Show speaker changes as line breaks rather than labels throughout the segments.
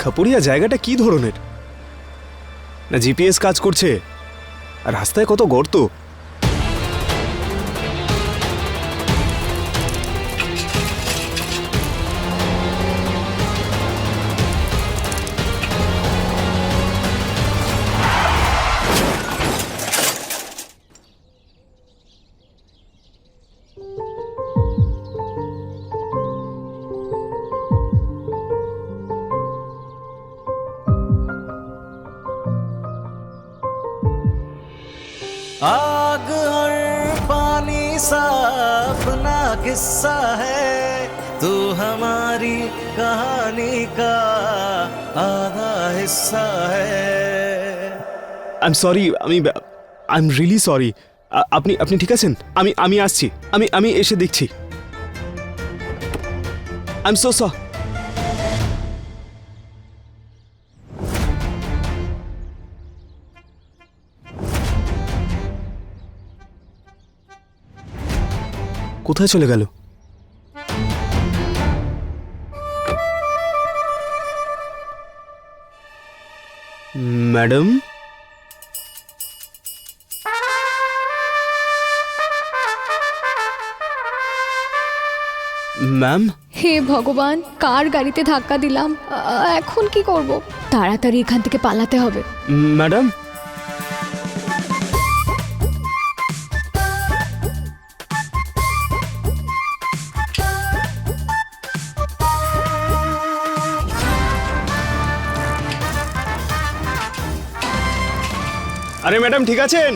খাপুরিয়া জায়গাটা কি ধরনের? না জিপিএস কাজ করছে, আর রাস্তায় কত গর্ত।
आग और पानी सा अपना किस्सा है, तू हमारी कहानी का आधा हिस्सा है।
I am sorry, I am really sorry. আপনি ঠিক আছেন? আমি আসছি, আমি এসে দেখছি। I am so sorry. কোথায় চলে গেল? ম্যাডাম, ম্যাম,
হে ভগবান, কার গাড়িতে ধাক্কা দিলাম? এখন কি করব? তাড়াতাড়ি এখান থেকে পালাতে হবে।
ম্যাডাম, আরে ম্যাডাম ঠিক আছেন?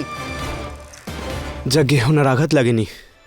যাক গে, ওনার আঘাত লাগেনি।